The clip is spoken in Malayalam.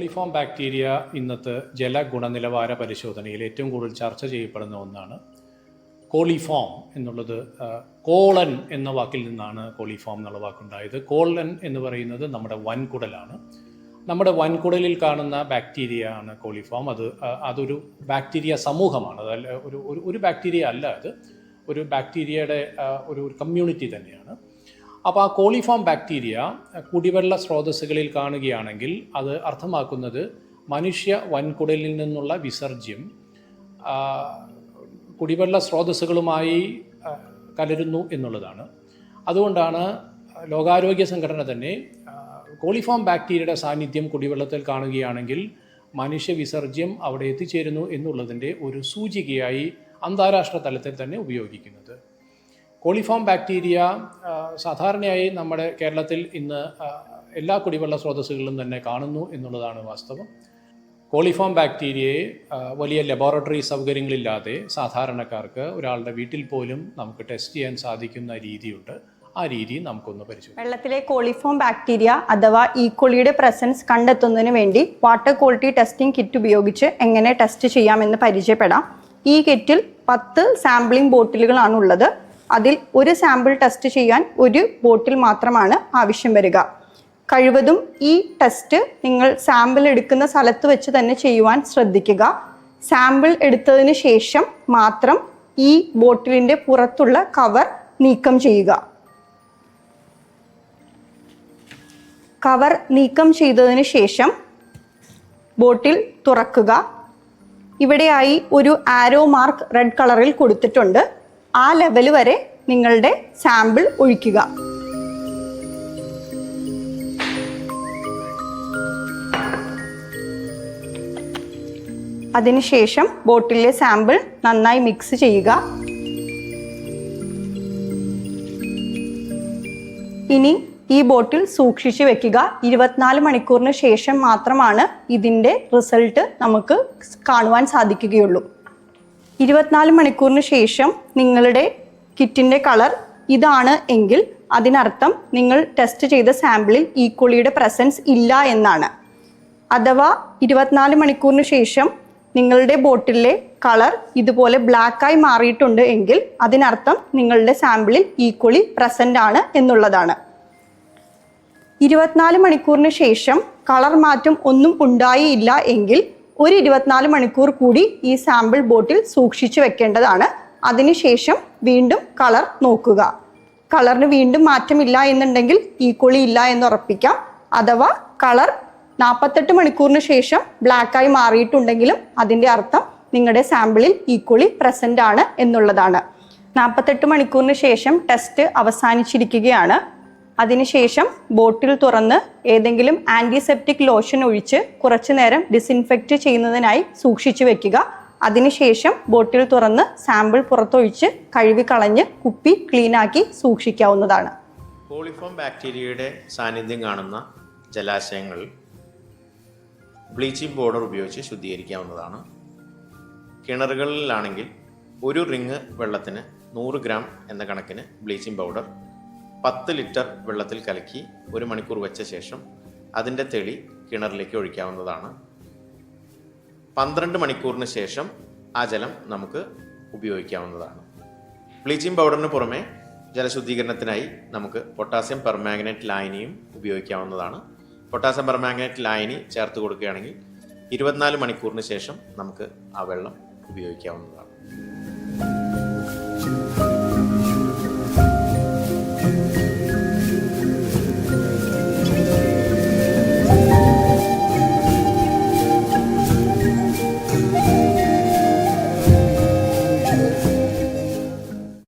കോളിഫോം ബാക്ടീരിയ ഇന്നത്തെ ജലഗുണനിലവാര പരിശോധനയിൽ ഏറ്റവും കൂടുതൽ ചർച്ച ചെയ്യപ്പെടുന്ന ഒന്നാണ്. കോളിഫോം എന്നുള്ളത് കോളൻ എന്ന വാക്കിൽ നിന്നാണ് കോളിഫോം എന്നുള്ള വാക്കുണ്ടായത്. കോളൻ എന്ന് പറയുന്നത് നമ്മുടെ വൻകുടലാണ്. നമ്മുടെ വൻകുടലിൽ കാണുന്ന ബാക്ടീരിയ ആണ് കോളിഫോം. അതൊരു ബാക്ടീരിയ സമൂഹമാണ്. അതല്ല ഒരു ബാക്ടീരിയ അല്ല, അത് ഒരു ബാക്ടീരിയയുടെ ഒരു കമ്മ്യൂണിറ്റി തന്നെയാണ്. അപ്പോൾ ആ കോളിഫോം ബാക്ടീരിയ കുടിവെള്ള സ്രോതസ്സുകളിൽ കാണുകയാണെങ്കിൽ അത് അർത്ഥമാക്കുന്നത് മനുഷ്യ വൻകുടലിൽ നിന്നുള്ള വിസർജ്യം കുടിവെള്ള സ്രോതസ്സുകളുമായി കലരുന്നു എന്നുള്ളതാണ്. അതുകൊണ്ടാണ് ലോകാരോഗ്യ സംഘടന തന്നെ കോളിഫോം ബാക്ടീരിയയുടെ സാന്നിധ്യം കുടിവെള്ളത്തിൽ കാണുകയാണെങ്കിൽ മനുഷ്യ വിസർജ്യം അവിടെ എത്തിച്ചേരുന്നു എന്നുള്ളതിൻ്റെ ഒരു സൂചികയായി അന്താരാഷ്ട്ര തലത്തിൽ തന്നെ ഉപയോഗിക്കുന്നത്. കോളിഫോം ബാക്ടീരിയ സാധാരണയായി നമ്മുടെ കേരളത്തിൽ ഇന്ന് എല്ലാ കുടിവെള്ള സ്രോതസ്സുകളിലും തന്നെ കാണുന്നു എന്നുള്ളതാണ് വാസ്തവം. കോളിഫോം ബാക്ടീരിയയെ വലിയ ലബോറട്ടറി സൗകര്യങ്ങളില്ലാതെ സാധാരണക്കാർക്ക് ഒരാളുടെ വീട്ടിൽ പോലും നമുക്ക് ടെസ്റ്റ് ചെയ്യാൻ സാധിക്കുന്ന രീതിയുണ്ട്. ആ രീതി നമുക്കൊന്ന് പരിശോധിക്കാം. വെള്ളത്തിലെ കോളിഫോം ബാക്ടീരിയ അഥവാ ഈക്കോളിയുടെ പ്രസൻസ് കണ്ടെത്തുന്നതിന് വേണ്ടി വാട്ടർ ക്വാളിറ്റി ടെസ്റ്റിംഗ് കിറ്റ് ഉപയോഗിച്ച് എങ്ങനെ ടെസ്റ്റ് ചെയ്യാമെന്ന് പരിചയപ്പെടാം. ഈ കിറ്റിൽ 10 സാമ്പിളിംഗ് ബോട്ടിലുകളാണുള്ളത്. അതിൽ ഒരു സാമ്പിൾ ടെസ്റ്റ് ചെയ്യാൻ ഒരു ബോട്ടിൽ മാത്രമാണ് ആവശ്യം വരിക. കഴിവതും ഈ ടെസ്റ്റ് നിങ്ങൾ സാമ്പിൾ എടുക്കുന്ന സ്ഥലത്ത് വെച്ച് തന്നെ ചെയ്യുവാൻ ശ്രദ്ധിക്കുക. സാമ്പിൾ എടുത്തതിന് ശേഷം മാത്രം ഈ ബോട്ടിലിൻ്റെ പുറത്തുള്ള കവർ നീക്കം ചെയ്യുക. കവർ നീക്കം ചെയ്തതിന് ശേഷം ബോട്ടിൽ തുറക്കുക. ഇവിടെയായി ഒരു ആരോ മാർക്ക് റെഡ് കളറിൽ കൊടുത്തിട്ടുണ്ട്. ആ ലെവൽ വരെ നിങ്ങളുടെ സാമ്പിൾ ഒഴിക്കുക. അതിനുശേഷം ബോട്ടിലെ സാമ്പിൾ നന്നായി മിക്സ് ചെയ്യുക. ഇനി ഈ ബോട്ടിൽ സൂക്ഷിച്ചു വെക്കുക. 24 മണിക്കൂറിന് ശേഷം മാത്രമാണ് ഇതിൻ്റെ റിസൾട്ട് നമുക്ക് കാണുവാൻ സാധിക്കുകയുള്ളൂ. 24 മണിക്കൂറിന് ശേഷം നിങ്ങളുടെ കിറ്റിൻ്റെ കളർ ഇതാണ് എങ്കിൽ അതിനർത്ഥം നിങ്ങൾ ടെസ്റ്റ് ചെയ്ത സാമ്പിളിൽ ഈക്കോളിയുടെ പ്രസൻസ് ഇല്ല എന്നാണ്. അഥവാ 24 മണിക്കൂറിന് ശേഷം നിങ്ങളുടെ ബോട്ടിലെ കളർ ഇതുപോലെ ബ്ലാക്കായി മാറിയിട്ടുണ്ട് എങ്കിൽ അതിനർത്ഥം നിങ്ങളുടെ സാമ്പിളിൽ ഈക്കോളി പ്രസൻ്റ് ആണ് എന്നുള്ളതാണ്. 24 മണിക്കൂറിന് ശേഷം കളർ മാറ്റം ഒന്നും ഉണ്ടായില്ല എങ്കിൽ ഒരു 24 മണിക്കൂർ കൂടി ഈ സാമ്പിൾ ബോട്ടിൽ സൂക്ഷിച്ചു വെക്കേണ്ടതാണ്. അതിനുശേഷം വീണ്ടും കളർ നോക്കുക. കളറിന് വീണ്ടും മാറ്റമില്ല എന്നുണ്ടെങ്കിൽ ഈക്വളി ഇല്ല എന്ന് ഉറപ്പിക്കാം. അഥവാ കളർ 48 മണിക്കൂറിന് ശേഷം ബ്ലാക്കായി മാറിയിട്ടുണ്ടെങ്കിലും അതിൻ്റെ അർത്ഥം നിങ്ങളുടെ സാമ്പിളിൽ ഈക്വളി പ്രസൻ്റ് ആണ് എന്നുള്ളതാണ്. 48 മണിക്കൂറിന് ശേഷം ടെസ്റ്റ് അവസാനിച്ചിരിക്കുകയാണ്. അതിനുശേഷം ബോട്ടിൽ തുറന്ന് ഏതെങ്കിലും ആൻറ്റിസെപ്റ്റിക് ലോഷൻ ഒഴിച്ച് കുറച്ചു നേരം ഡിസിൻഫെക്റ്റ് ചെയ്യുന്നതിനായി സൂക്ഷിച്ചു വെക്കുക. അതിനുശേഷം ബോട്ടിൽ തുറന്ന് സാമ്പിൾ പുറത്തൊഴിച്ച് കഴുകിക്കളഞ്ഞ് കുപ്പി ക്ലീനാക്കി സൂക്ഷിക്കാവുന്നതാണ്. കോളിഫോം ബാക്ടീരിയയുടെ സാന്നിധ്യം കാണുന്ന ജലാശയങ്ങൾ ബ്ലീച്ചിങ് പൗഡർ ഉപയോഗിച്ച് ശുദ്ധീകരിക്കാവുന്നതാണ്. കിണറുകളിലാണെങ്കിൽ ഒരു റിങ് വെള്ളത്തിന് 100 ഗ്രാം എന്ന കണക്കിന് ബ്ലീച്ചിങ് പൗഡർ 10 ലിറ്റർ വെള്ളത്തിൽ കലക്കി 1 മണിക്കൂർ വെച്ച ശേഷം അതിൻ്റെ തെളി കിണറിലേക്ക് ഒഴിക്കാവുന്നതാണ്. 12 മണിക്കൂറിന് ശേഷം ആ ജലം നമുക്ക് ഉപയോഗിക്കാവുന്നതാണ്. ബ്ലീച്ചിങ് പൗഡറിന് പുറമെ ജലശുദ്ധീകരണത്തിനായി നമുക്ക് പൊട്ടാസ്യം പെർമാംഗനേറ്റ് ലായനിയും ഉപയോഗിക്കാവുന്നതാണ്. പൊട്ടാസ്യം പെർമാംഗനേറ്റ് ലായനി ചേർത്ത് കൊടുക്കുകയാണെങ്കിൽ 24 മണിക്കൂറിന് ശേഷം നമുക്ക് ആ വെള്ളം ഉപയോഗിക്കാവുന്നതാണ്.